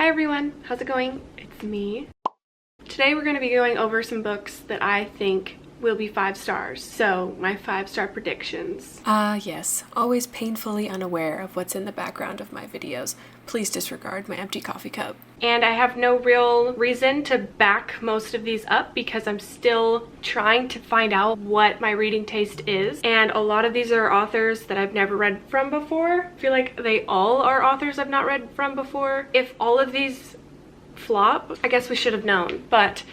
Hi everyone, how's it going? It's me. Today we're going to be going over some books that I think will be 5 stars. So, my 5-star predictions. Yes. Always painfully unaware of what's in the background of my videos. Please disregard my empty coffee cup. And I have no real reason to back most of these up because I'm still trying to find out what my reading taste is. And a lot of these are authors that I've never read from before. I feel like they all are authors I've not read from before. If all of these flop, I guess we should have known. But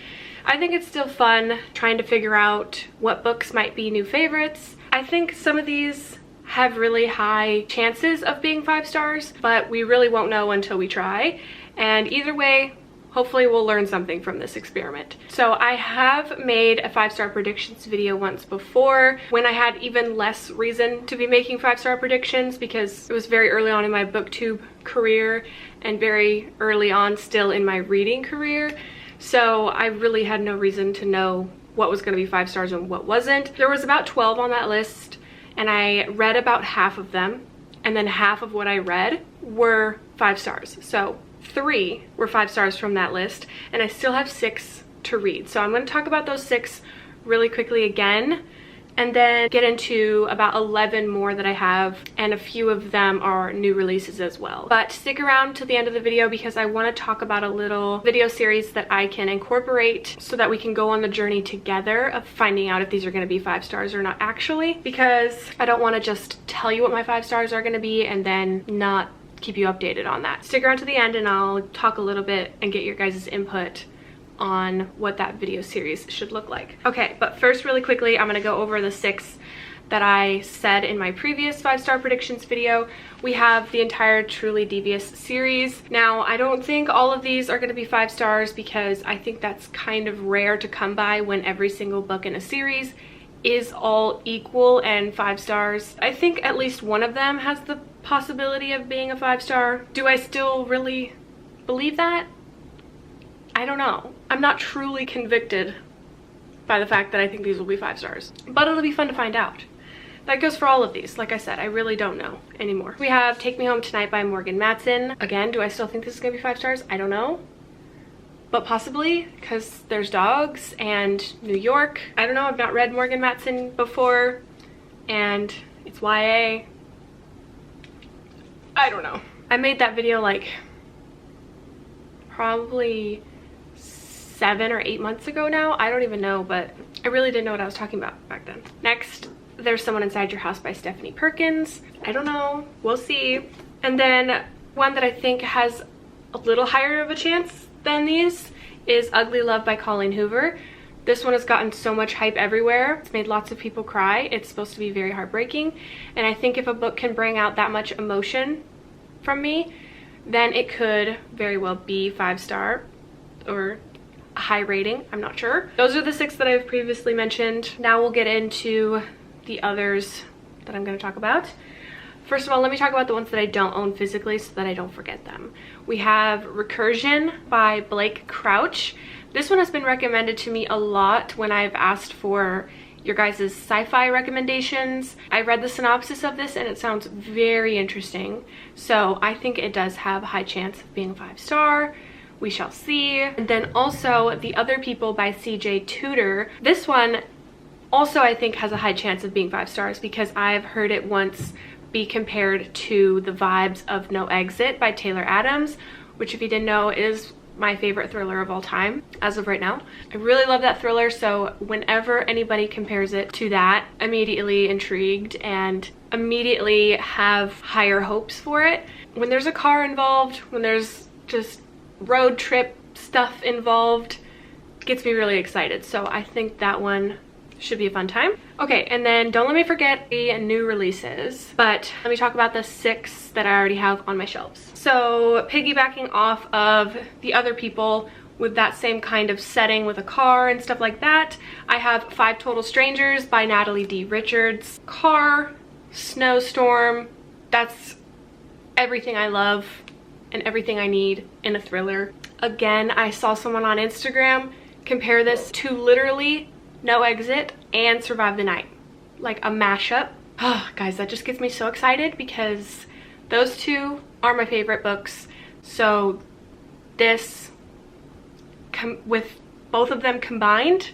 I think it's still fun trying to figure out what books might be new favorites. I think some of these have really high chances of being 5 stars, but we really won't know until we try. And either way, hopefully we'll learn something from this experiment. So I have made a 5-star predictions video once before when I had even less reason to be making 5-star predictions because it was very early on in my booktube career and very early on still in my reading career. So I really had no reason to know what was going to be 5 stars and what wasn't. There was about 12 on that list and I read about half of them, and then half of what I read were 5 stars. So 3 were 5 stars from that list, and I still have 6 to read. So I'm going to talk about those 6 really quickly again, and then get into about 11 more that I have, and a few of them are new releases as well. But stick around to the end of the video because I want to talk about a little video series that I can incorporate so that we can go on the journey together of finding out if these are going to be 5 stars or not actually, because I don't want to just tell you what my 5 stars are going to be and then not keep you updated on that. Stick around to the end and I'll talk a little bit and get your guys' input on what that video series should look like. Okay, but first really quickly, I'm gonna go over the 6 that I said in my previous 5-star predictions video. We have the entire Truly Devious series. Now, I don't think all of these are gonna be 5 stars because I think that's kind of rare to come by when every single book in a series is all equal and 5 stars. I think at least one of them has the possibility of being a 5-star. Do I still really believe that? I don't know. I'm not truly convicted by the fact that I think these will be 5 stars, but it'll be fun to find out. That goes for all of these. Like I said, I really don't know anymore. We have Take Me Home Tonight by Morgan Matson. Again, do I still think this is gonna be 5 stars? I don't know, but possibly, because there's dogs and New York. I don't know, I've not read Morgan Matson before and it's YA. I don't know. I made that video like probably 7 or 8 months ago now. I don't even know, but I really didn't know what I was talking about back then. Next, There's Someone Inside Your House by Stephanie Perkins. I don't know, we'll see. And then one that I think has a little higher of a chance than these is Ugly Love by Colleen Hoover. This one has gotten so much hype everywhere. It's made lots of people cry. It's supposed to be very heartbreaking. And I think if a book can bring out that much emotion from me, then it could very well be 5-star or a high rating. I'm not sure. Those are the 6 that I've previously mentioned. Now we'll get into the others that I'm going to talk about. First of all, let me talk about the ones that I don't own physically so that I don't forget them. We have Recursion by Blake Crouch. This one has been recommended to me a lot when I've asked for your guys' sci-fi recommendations. I read the synopsis of this and it sounds very interesting. So I think it does have a high chance of being 5-star. We shall see. And then also The Other People by CJ Tudor. This one also I think has a high chance of being 5 stars because I've heard it once be compared to the vibes of No Exit by Taylor Adams, which if you didn't know is my favorite thriller of all time as of right now. I really love that thriller, so whenever anybody compares it to that, immediately intrigued and immediately have higher hopes for it. When there's a car involved, when there's just road trip stuff involved, it gets me really excited. So I think that one should be a fun time. Okay, and then don't let me forget the new releases, but let me talk about the 6 that I already have on my shelves. So piggybacking off of The Other People with that same kind of setting with a car and stuff like that, I have 5 Total Strangers by Natalie D. Richards. Car, snowstorm, that's everything I love and everything I need in a thriller. Again, I saw someone on Instagram compare this to literally No Exit and Survive the Night, like a mashup. Oh, guys, that just gets me so excited because those 2 are my favorite books. So this, with both of them combined,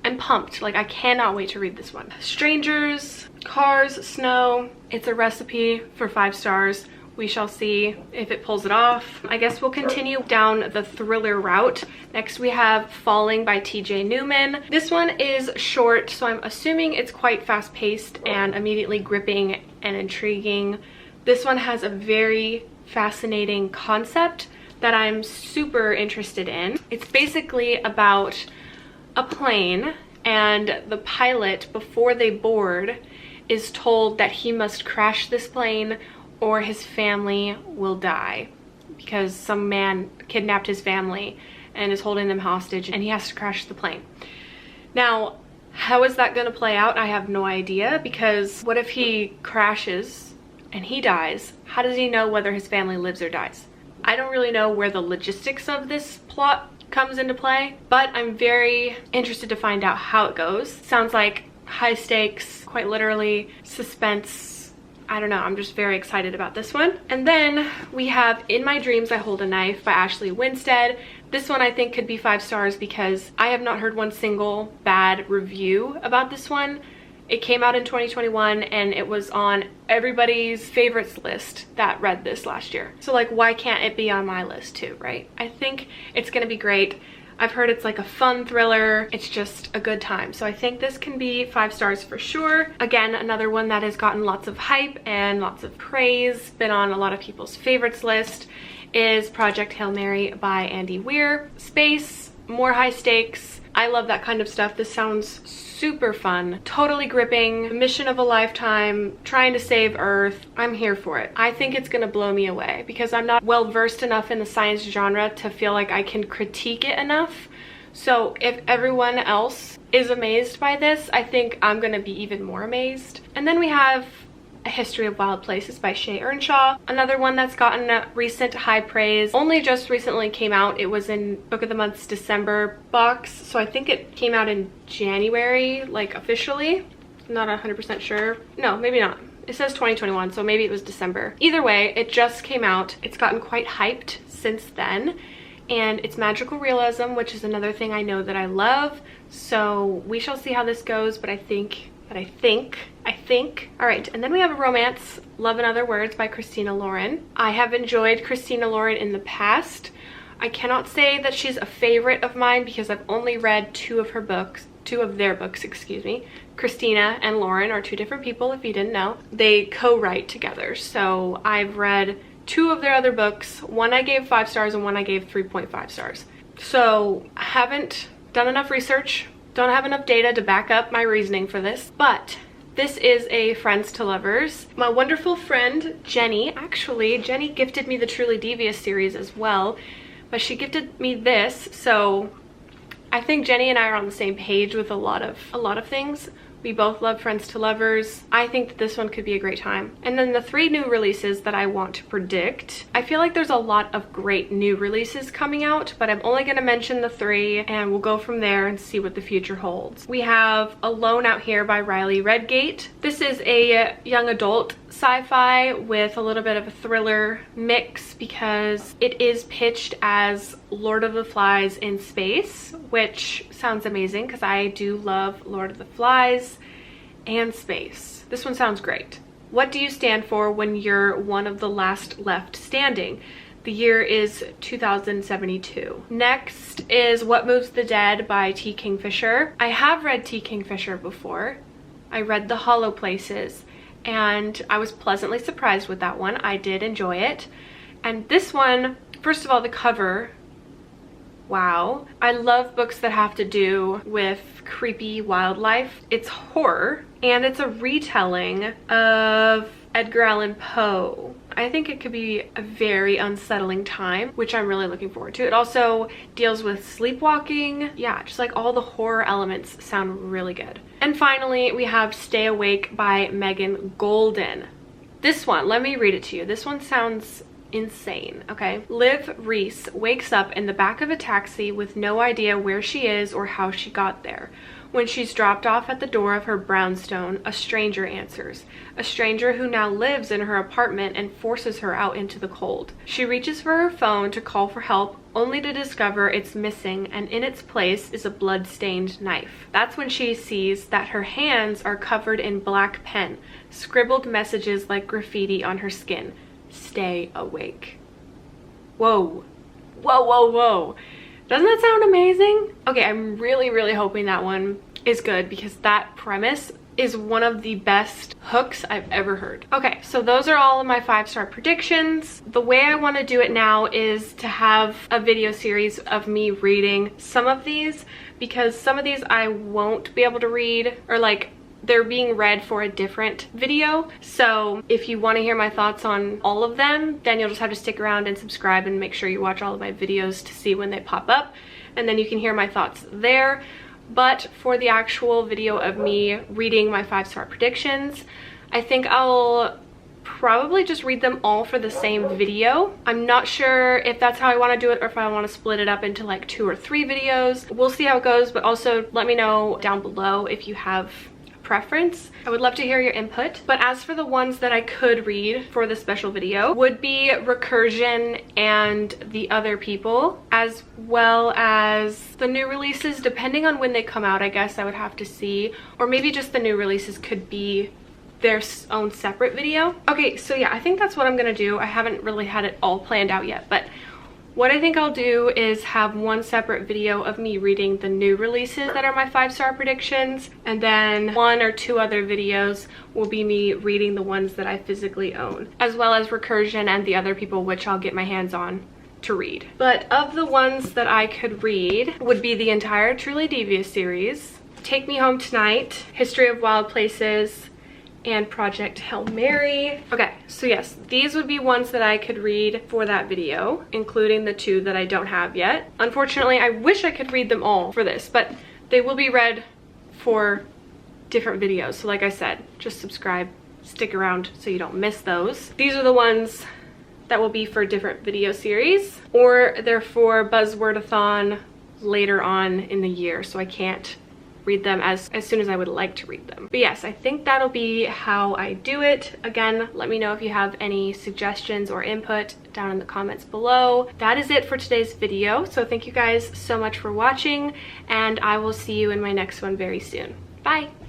I'm pumped. Like, I cannot wait to read this one. Strangers, Cars, Snow. It's a recipe for 5 stars. We shall see if it pulls it off. I guess we'll continue down the thriller route. Next we have Falling by TJ Newman. This one is short, so I'm assuming it's quite fast-paced and immediately gripping and intriguing. This one has a very fascinating concept that I'm super interested in. It's basically about a plane, and the pilot, before they board, is told that he must crash this plane or his family will die, because some man kidnapped his family and is holding them hostage, and he has to crash the plane. Now, how is that going to play out? I have no idea, because what if he crashes and he dies? How does he know whether his family lives or dies? I don't really know where the logistics of this plot comes into play, but I'm very interested to find out how it goes. Sounds like high stakes, quite literally, suspense. I don't know, I'm just very excited about this one. And then we have In My Dreams I Hold a Knife by Ashley Winstead. This one I think could be 5 stars because I have not heard one single bad review about this one. It came out in 2021 and it was on everybody's favorites list that read this last year. So like, why can't it be on my list too, right? I think it's gonna be great. I've heard it's like a fun thriller. It's just a good time. So I think this can be 5 stars for sure. Again, another one that has gotten lots of hype and lots of praise, been on a lot of people's favorites list, is Project Hail Mary by Andy Weir. Space, more high stakes. I love that kind of stuff. This sounds super fun, totally gripping, mission of a lifetime, trying to save Earth. I'm here for it. I think it's gonna blow me away because I'm not well versed enough in the science genre to feel like I can critique it enough. So if everyone else is amazed by this, I think I'm gonna be even more amazed. And then we have A History of Wild Places by Shay Earnshaw. Another one that's gotten recent high praise. Only just recently came out. It was in Book of the Month's December box. So I think it came out in January, like officially. I'm not 100% sure. No, maybe not. It says 2021, so maybe it was December. Either way, it just came out. It's gotten quite hyped since then. And it's magical realism, which is another thing I know that I love. So we shall see how this goes, but I think. All right, and then we have a romance, Love in Other Words by Christina Lauren. I have enjoyed Christina Lauren in the past. I cannot say that she's a favorite of mine because I've only read two of their books, excuse me. Christina and Lauren are 2 different people, if you didn't know. They co-write together, so I've read 2 of their other books. One I gave 5 stars and one I gave 3.5 stars. So I haven't done enough research. Don't have enough data to back up my reasoning for this, but this is a Friends to Lovers. My wonderful friend Jenny, actually, Jenny gifted me the Truly Devious series as well, but she gifted me this, so I think Jenny and I are on the same page with a lot of things. We both love Friends to Lovers. I think that this one could be a great time. And then the 3 new releases that I want to predict. I feel like there's a lot of great new releases coming out, but I'm only gonna mention the 3 and we'll go from there and see what the future holds. We have Alone Out Here by Riley Redgate. This is a young adult sci-fi with a little bit of a thriller mix because it is pitched as Lord of the Flies in space, which sounds amazing because I do love Lord of the Flies and space. This one sounds great. What do you stand for when you're one of the last left standing? The year is 2072. Next is What Moves the Dead by T. Kingfisher. I have read T. Kingfisher before. I read The Hollow Places and I was pleasantly surprised with that one. I did enjoy it. And this one, first of all, the cover, wow. I love books that have to do with creepy wildlife. It's horror and it's a retelling of Edgar Allan Poe. I think it could be a very unsettling time, which I'm really looking forward to. It also deals with sleepwalking. Yeah, just like all the horror elements sound really good. And finally, we have Stay Awake by Megan Golden. This one, let me read it to you. This one sounds insane, okay? Liv Reese wakes up in the back of a taxi with no idea where she is or how she got there. When she's dropped off at the door of her brownstone, a stranger answers. A stranger who now lives in her apartment and forces her out into the cold. She reaches for her phone to call for help, only to discover it's missing, and in its place is a blood-stained knife. That's when she sees that her hands are covered in black pen, scribbled messages like graffiti on her skin. Stay awake. Whoa. Whoa, whoa, whoa. Doesn't that sound amazing? Okay, I'm really hoping that one is good because that premise is one of the best hooks I've ever heard. Okay, so those are all of my 5-star predictions. The way I want to do it now is to have a video series of me reading some of these, because some of these I won't be able to read, or like they're being read for a different video. So if you want to hear my thoughts on all of them, then you'll just have to stick around and subscribe and make sure you watch all of my videos to see when they pop up, and then you can hear my thoughts there. But for the actual video of me reading my 5-star predictions, I think I'll probably just read them all for the same video. I'm not sure if that's how I want to do it or if I want to split it up into like 2 or 3 videos. We'll see how it goes, but also let me know down below if you have preference. I would love to hear your input. But as for the ones that I could read for the special video, would be Recursion and The Other People, as well as the new releases. Depending on when they come out, I guess I would have to see, or maybe just the new releases could be their own separate video. Okay, so yeah, I think that's what I'm gonna do. I haven't really had it all planned out yet, but what I think I'll do is have one separate video of me reading the new releases that are my 5-star predictions, and then 1 or 2 other videos will be me reading the ones that I physically own, as well as Recursion and The Other People, which I'll get my hands on to read. But of the ones that I could read would be the entire Truly Devious series, Take Me Home Tonight, History of Wild Places, and Project Hail Mary. Okay, so yes, these would be ones that I could read for that video, including the 2 that I don't have yet. Unfortunately, I wish I could read them all for this, but they will be read for different videos. So like I said, just subscribe, stick around so you don't miss those. These are the ones that will be for different video series, or they're for Buzzwordathon later on in the year, so I can't read them as soon as I would like to read them. But yes, I think that'll be how I do it. Again, let me know if you have any suggestions or input down in the comments below. That is it for today's video. So thank you guys so much for watching, and I will see you in my next one very soon. Bye!